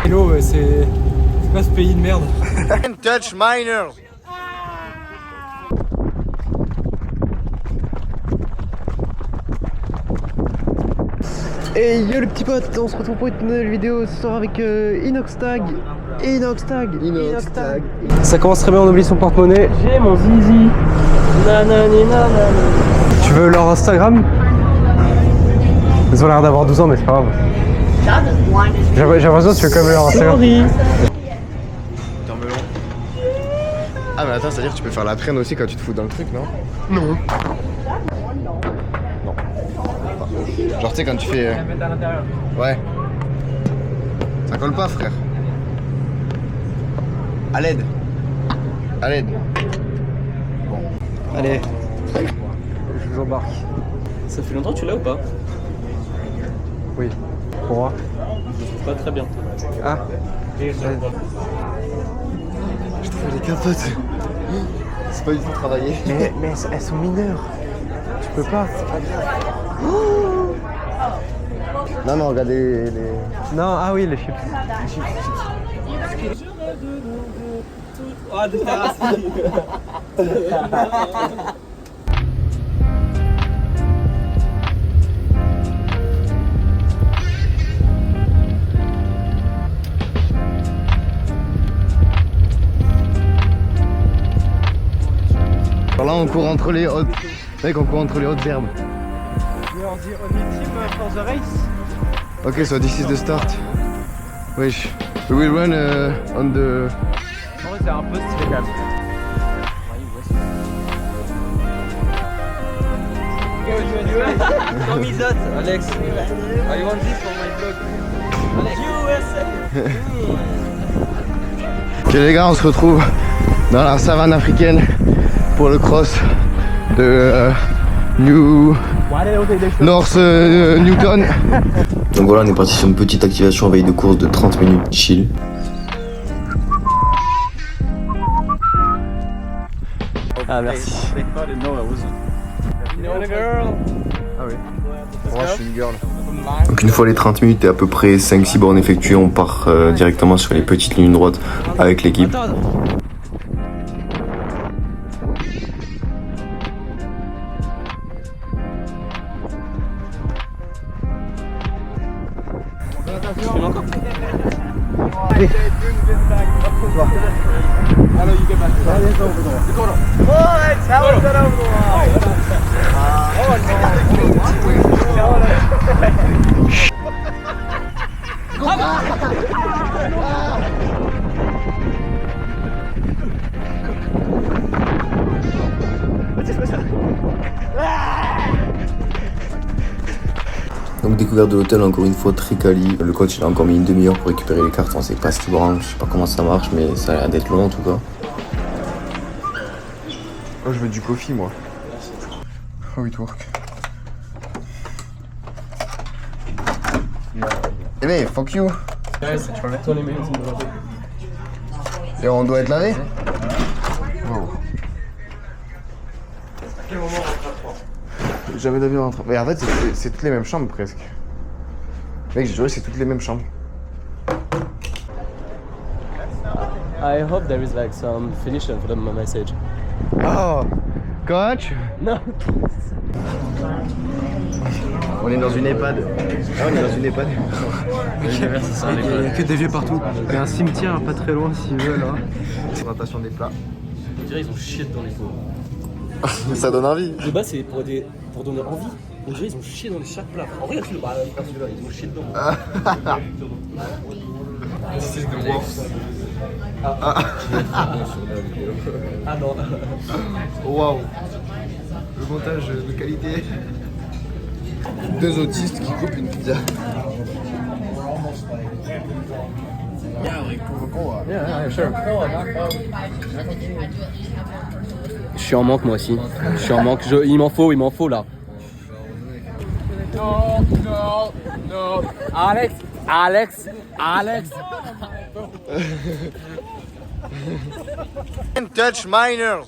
Hello, c'est quoi ce pays de merde? Touch minors. Et yo les petits potes, on se retrouve pour une nouvelle vidéo ce soir avec Inoxtag. Inoxtag. Ça commence très bien, on oublie son porte-monnaie. J'ai mon zizi. Nanani nanani. Tu veux leur Instagram? Ils ont l'air d'avoir 12 ans mais c'est pas grave. J'ai l'impression que tu veux quand même leur Instagram. Sorry. T'es en melon. Ah mais attends, c'est-à-dire que tu peux faire la traîne aussi quand tu te fous dans le truc, non? Non. Genre tu sais quand tu fais... Ouais. Ça colle pas frère. À l'aide. À l'aide. Bon. Allez, je vous embarque. Ça fait longtemps que tu l'as ou pas? Oui. Pourquoi? Je trouve pas très bien. Ah. Je trouve les capotes. C'est pas du tout travaillé. Mais elles sont mineures. Tu peux pas. Non non, regardez les... Non, ah oui, les chips. Ah, de terrasse. Alors là on court entre les hautes... Mec, on court entre les hautes herbes. On dit team for the race. Okay, so this is the start. Wesh. We will run on the... En vrai c'est un peu stylé quand même. Come is that, Alex? I want this for my vlog. USA. Ok les gars, on se retrouve dans la savane africaine pour le cross de North Newton. Donc voilà, on est parti sur une petite activation veille de course de 30 minutes chill. Ah merci. Ah oui. Moi je suis une girl. Donc une fois les 30 minutes et à peu près 5-6 bornes effectuées, on part directement sur les petites lignes droites avec l'équipe. Donc découverte de l'hôtel encore une fois très quali. Le coach il a encore mis une demi-heure pour récupérer les cartes, on sait pas ce qui branle, je sais pas comment ça marche mais ça a l'air d'être long en tout cas. Oh je veux du coffee moi. How it work. Eh mais fuck you. Et on doit être lavé. Wow. Jamais d'avion en train. Mais en fait c'est toutes les mêmes chambres presque. Mec j'ai joué c'est toutes les mêmes chambres. I hope there is like some finish for the message. Oh coach. Non. On est dans une EHPAD. Ah on est dans une EHPAD. Il y a que des vieux partout. Il y a un cimetière pas très loin s'ils veulent. Hein. Présentation des plats. On dirait ils ont chié dans les pots. Ça donne envie. De base c'est pour donner envie. On dirait ils ont chié dans chaque plat. En vrai regarde pas celui-là, ils ont chié dedans. This is the worst. Ah non. Waouh. Le montage de qualité. Deux autistes qui coupent une pizza. Yeah, sure. Je suis en manque moi aussi. Je suis en manque. Il m'en faut là. No. Alex. Touch minors.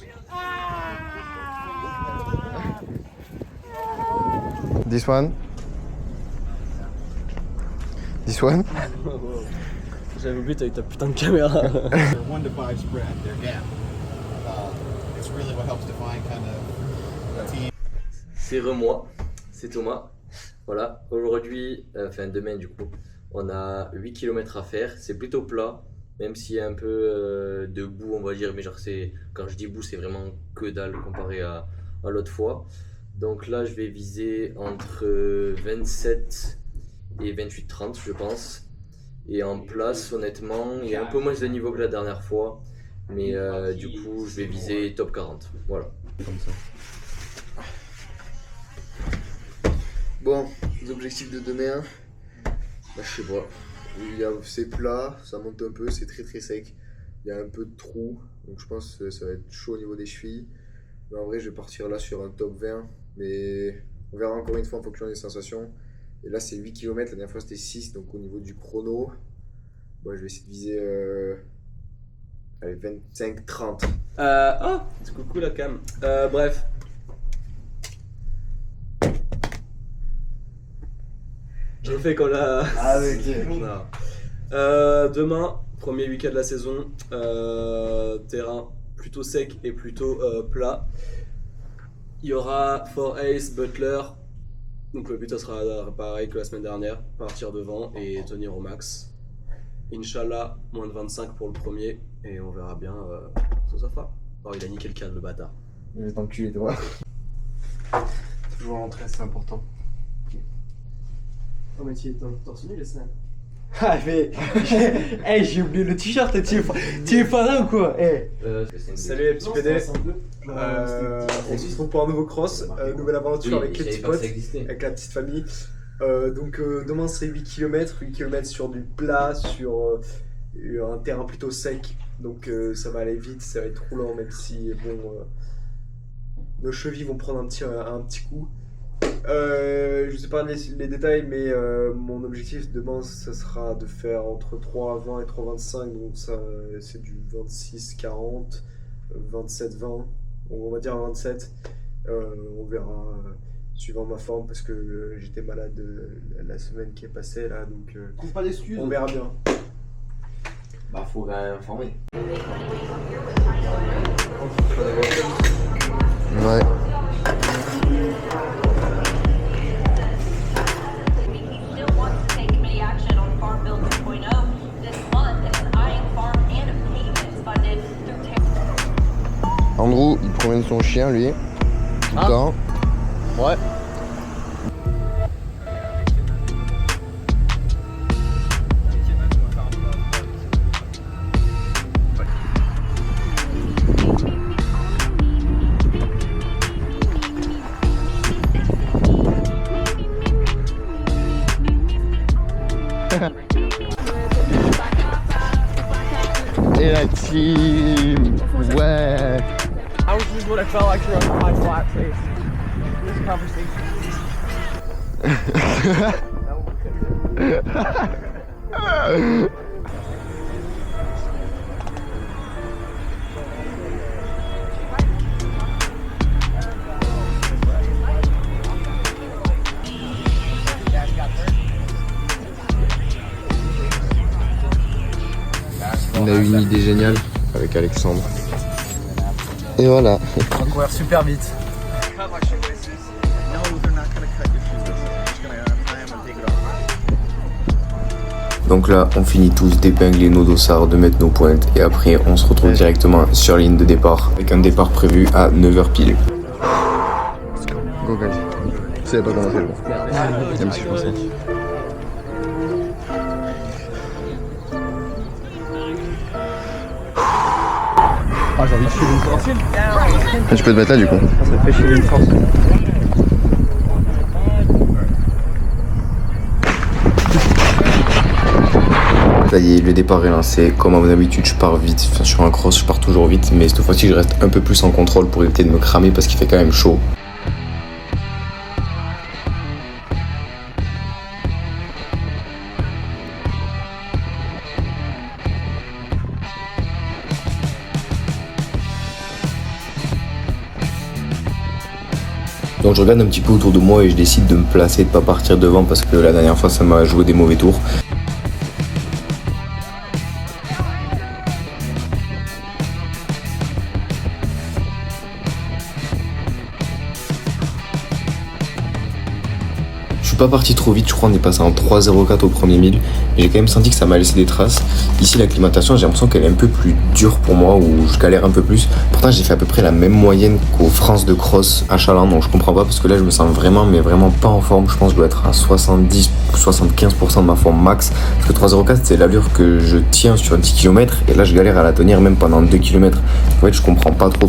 This one. J'avais oublié, t'as eu ta putain de caméra. 1 to 5 spread, their gap. It's really what helps define kind of a team. C'est moi, c'est Thomas. Voilà, aujourd'hui, enfin demain du coup, on a 8 km à faire. C'est plutôt plat, même s'il y a un peu de boue, on va dire. Mais genre, quand je dis boue, c'est vraiment que dalle comparé à l'autre fois. Donc là, je vais viser entre 27 et 28-30, je pense. Et en place, honnêtement, il y a un peu moins de niveau que la dernière fois. Mais du coup, je vais viser top 40. Voilà. Comme ça. Bon, les objectifs de demain, bah, je sais pas. C'est plat, ça monte un peu, c'est très très sec. Il y a un peu de trou, donc je pense que ça va être chaud au niveau des chevilles. Mais en vrai, je vais partir là sur un top 20. Mais on verra encore une fois en fonction des sensations. Et là, c'est 8 km, la dernière fois c'était 6. Donc au niveau du chrono, bah, je vais essayer de viser 25-30. Oh, c'est coucou la cam. Bref. Je le fais quand la. Ah, ok. Non. Demain, premier week-end de la saison, terrain plutôt sec et plutôt plat. Il y aura For Ace, Butler. Donc le but ça sera pareil que la semaine dernière, partir devant et tenir au max. Inch'Allah, moins de 25 pour le premier et on verra bien ce que ça fera. Oh, il a niqué le cadre, le bâtard. Je vais t'enculer, toi. Toujours l'entrée, c'est important. Oh, mais tu es torse nu, les scènes. Ah, mais. Hey, j'ai oublié le t-shirt, tu es pas là ou quoi? Hey. Salut les petits PD, on se retrouve pour un nouveau cross, nouvelle aventure avec les petits potes, avec la petite famille. Donc demain c'est 8 km sur du plat, sur un terrain plutôt sec, donc ça va aller vite, ça va être roulant même si bon, nos chevilles vont prendre un petit coup. Je sais pas les détails, mais mon objectif demain ça sera de faire entre 3,20 et 3,25, donc ça c'est du 26-40, 27-20, on va dire 27. On verra suivant ma forme parce que j'étais malade la semaine qui est passée là, donc Pas d'excuses. on verra bien. Bah, faut réinformer. Ouais. Andrew, il promène son chien lui, tout le temps. Ouais. Et la team, ouais. I was just what I felt like you're on my flat face. This conversation. On a eu une idée géniale avec Alexandre. Et voilà. On va courir super vite. Donc là, on finit tous d'épingler nos dossards, de mettre nos pointes et après on se retrouve directement sur la ligne de départ avec un départ prévu à 9h pile. Go guys. Ça va pas commencer le bon. Même si je pense. Ah, j'ai envie de filer une force. Je peux te mettre là du coup. Ça fait filer une force. Ça y est, le départ est lancé. Comme à mon habitude, je pars vite. Enfin, sur un cross, je pars toujours vite. Mais cette fois-ci, je reste un peu plus en contrôle pour éviter de me cramer parce qu'il fait quand même chaud. Donc je regarde un petit peu autour de moi et je décide de me placer, de pas partir devant parce que la dernière fois ça m'a joué des mauvais tours. pas parti trop vite, je crois on est passé en 3,04 au premier 1000. Mais j'ai quand même senti que ça m'a laissé des traces. Ici l'acclimatation, j'ai l'impression qu'elle est un peu plus dure pour moi, où je galère un peu plus. Pourtant j'ai fait à peu près la même moyenne qu'aux France de cross à Chalin, donc je comprends pas parce que là je me sens vraiment, mais vraiment pas en forme. Je pense que je dois être à 70 ou 75% de ma forme max. Parce que 3,04 c'est l'allure que je tiens sur 10 km et là je galère à la tenir même pendant 2 km. En fait je comprends pas trop.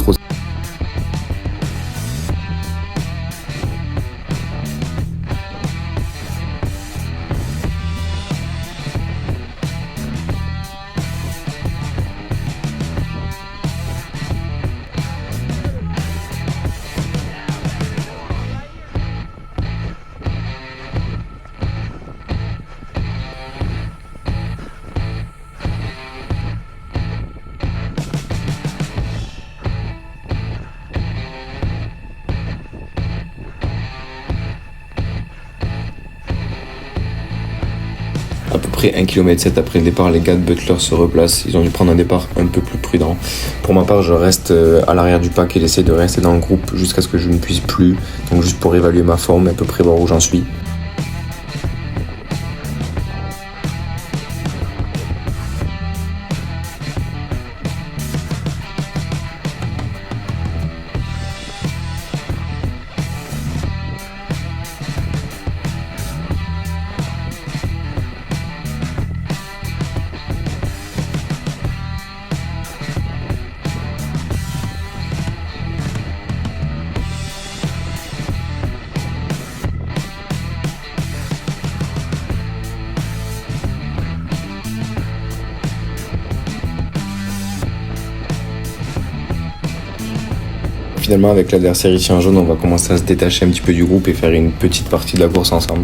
À peu près 1,7 km après le départ, les gars de Butler se replacent. Ils ont dû prendre un départ un peu plus prudent. Pour ma part, je reste à l'arrière du pack et j'essaie de rester dans le groupe jusqu'à ce que je ne puisse plus. Donc juste pour évaluer ma forme et à peu près voir où j'en suis. Finalement, avec l'adversaire ici en jaune, on va commencer à se détacher un petit peu du groupe et faire une petite partie de la course ensemble.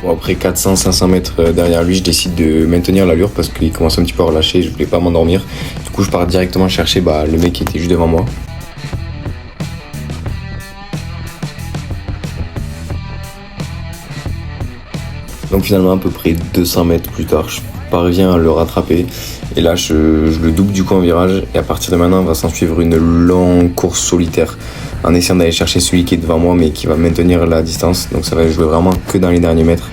Bon, après 400-500 mètres derrière lui, je décide de maintenir l'allure parce qu'il commence un petit peu à relâcher, je voulais pas m'endormir. Du coup, je pars directement chercher le mec qui était juste devant moi. Donc finalement, à peu près 200 mètres plus tard, je parviens à le rattraper. Et là, je le double du coup en virage. Et à partir de maintenant, on va s'en suivre une longue course solitaire en essayant d'aller chercher celui qui est devant moi mais qui va maintenir la distance. Donc ça va jouer vraiment que dans les derniers mètres.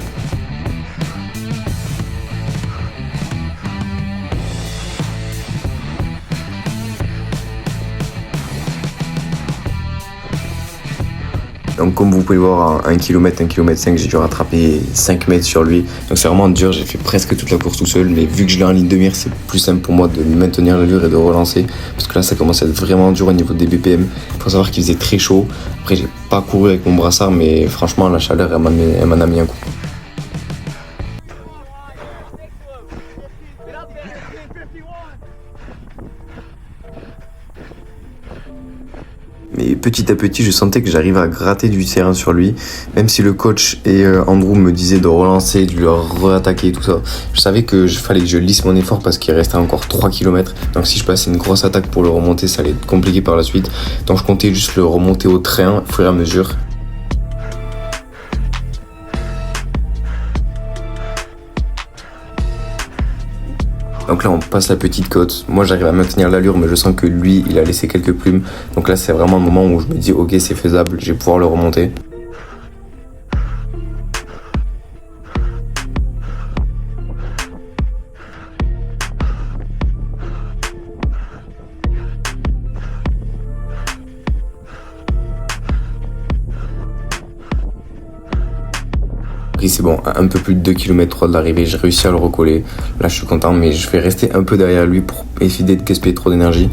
Donc comme vous pouvez le voir, en 1 km, 1,5 km, j'ai dû rattraper 5 mètres sur lui. Donc c'est vraiment dur, j'ai fait presque toute la course tout seul. Mais vu que je l'ai en ligne de mire, c'est plus simple pour moi de maintenir l'allure et de relancer. Parce que là, ça commence à être vraiment dur au niveau des BPM. Il faut savoir qu'il faisait très chaud. Après, j'ai pas couru avec mon brassard, mais franchement, la chaleur, elle m'en a mis un coup. Mais petit à petit, je sentais que j'arrivais à gratter du terrain sur lui. Même si le coach et Andrew me disaient de relancer, de lui re-attaquer et tout ça. Je savais que fallait que je lisse mon effort parce qu'il restait encore 3 km. Donc si je passais une grosse attaque pour le remonter, ça allait être compliqué par la suite. Donc je comptais juste le remonter au train au fur et à mesure. Donc là on passe la petite côte, moi j'arrive à maintenir l'allure mais je sens que lui il a laissé quelques plumes. Donc là c'est vraiment le moment où je me dis ok c'est faisable, je vais pouvoir le remonter. C'est bon, un peu plus de 2 km de l'arrivée, j'ai réussi à le recoller. Là je suis content mais je vais rester un peu derrière lui pour éviter de gaspiller trop d'énergie.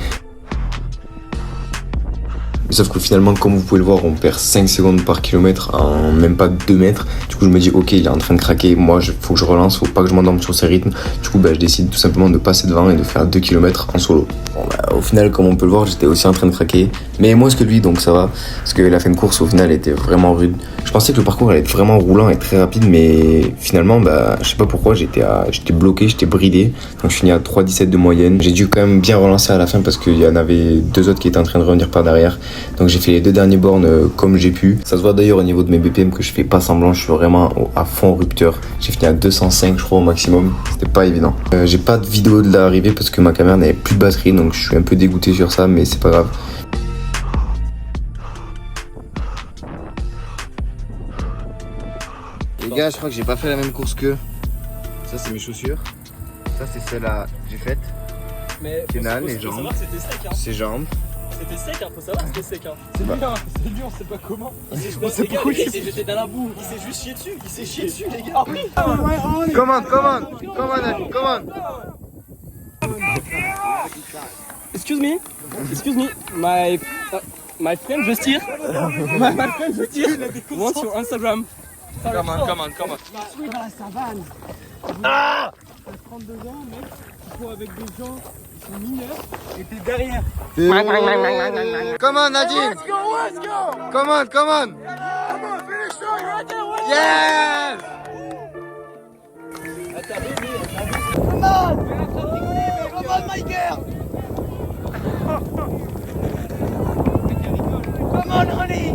Mais sauf que finalement, comme vous pouvez le voir, on perd 5 secondes par kilomètre en même pas 2 mètres. Du coup, je me dis, ok, il est en train de craquer. Moi, faut que je relance, faut pas que je m'endorme sur ses rythmes. Du coup, je décide tout simplement de passer devant et de faire 2 km en solo. Bon, au final, comme on peut le voir, j'étais aussi en train de craquer. Mais moins que lui, donc ça va. Parce que la fin de course, au final, était vraiment rude. Je pensais que le parcours allait être vraiment roulant et très rapide, mais finalement, je sais pas pourquoi, j'étais bloqué, j'étais bridé. Donc je finis à 3,17 de moyenne. J'ai dû quand même bien relancer à la fin parce qu'il y en avait 2 autres qui étaient en train de revenir par derrière. Donc j'ai fait les 2 derniers bornes comme j'ai pu. Ça se voit d'ailleurs au niveau de mes BPM que je fais pas semblant, je suis vraiment à fond rupteur. J'ai fini à 205 je crois au maximum, c'était pas évident. J'ai pas de vidéo de l'arrivée parce que ma caméra n'avait plus de batterie, donc je suis un peu dégoûté sur ça, mais c'est pas grave. Les gars, je crois que j'ai pas fait la même course qu'eux. Ça, c'est mes chaussures. Ça, c'est celle-là que j'ai faite. Mais Kenan, les jambes. Ses jambes. C'était sec, faut savoir que c'était sec. C'est dur, on sait pas comment. Il s'est jeté dans la boue, il s'est juste chié dessus, les gars. Come on. Excuse me, my friend just here. My friend just here. Wants your Instagram. Come on. Je suis dans la savane. Ah! T'as 32 ans, mec, tu cours avec des gens qui sont mineurs et t'es derrière. Come on, Nadine. Let's go! Come on. Come on, finish strong right there, Yes! Come on, my girl! Come on, honey!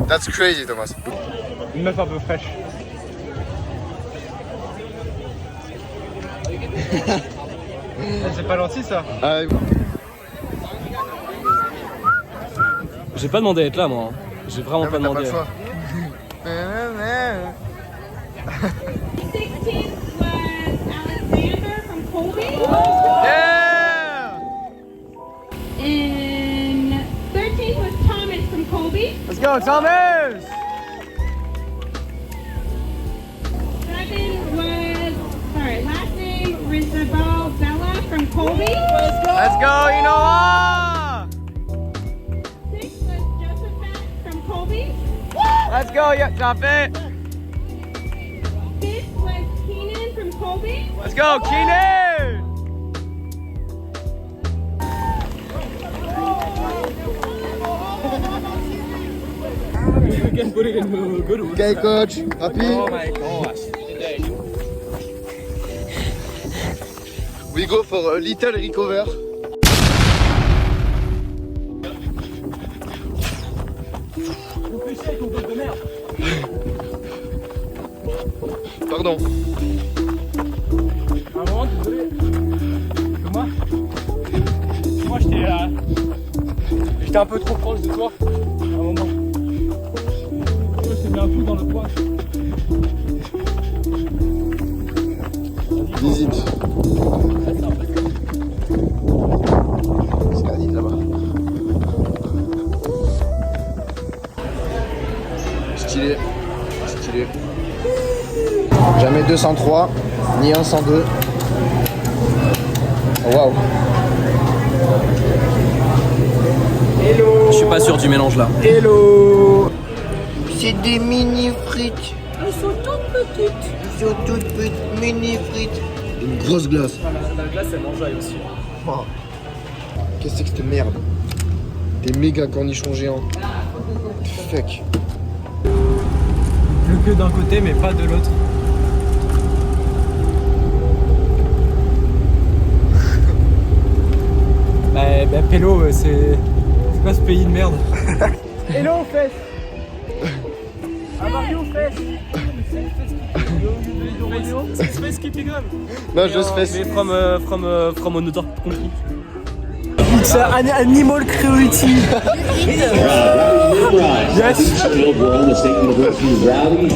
That's crazy, Thomas. Une meuf un peu fraîche. C'est pas gentil ça. J'ai pas demandé à être là, moi. J'ai vraiment pas demandé. 16th was Alexander from Colby. Yeah! And 13th was Thomas from Colby. Let's go, Thomas! 7 was, last name Rizabal Bella from Colby. Let's go, Inoa! 6 was Josephat from Colby. Let's go, yeah, top it! 5th was Keenan from Colby. Let's go, Keenan! Okay, coach. Happy? Oh my gosh. We go for a little recover. Pardon. À un moment, désolé. Moi, j'étais un peu trop proche de toi. À un moment. Je t'ai mis un coup dans le poing. Visite. C'est Nadine là-bas. Stylé. Jamais 203, ni 102. Waouh. Je suis pas sûr du mélange là. Hello. C'est des mini frites. Elles sont toutes petites. Mini frites. Une grosse glace. La glace, elle mangeaille aussi. Oh. Qu'est-ce que c'est que cette merde? Des méga cornichons géants. Fuck. Plus que d'un côté, mais pas de l'autre. Pélo, c'est quoi ce pays de merde? Hello, fesses! How are you, fesses? Space keeping on. Non, je fais. Mais from another country. It's an animal cruelty. Yes. We're on the state university rally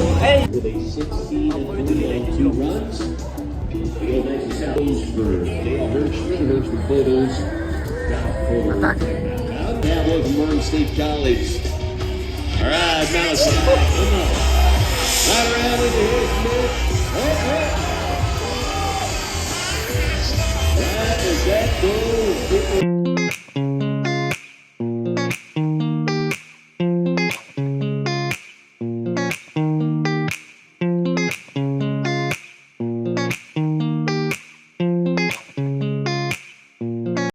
with a 16-2 runs. Field next is for Dale Hirschman. Here's the photos. Now from Morgan State College. All right, now it's right around into his mid.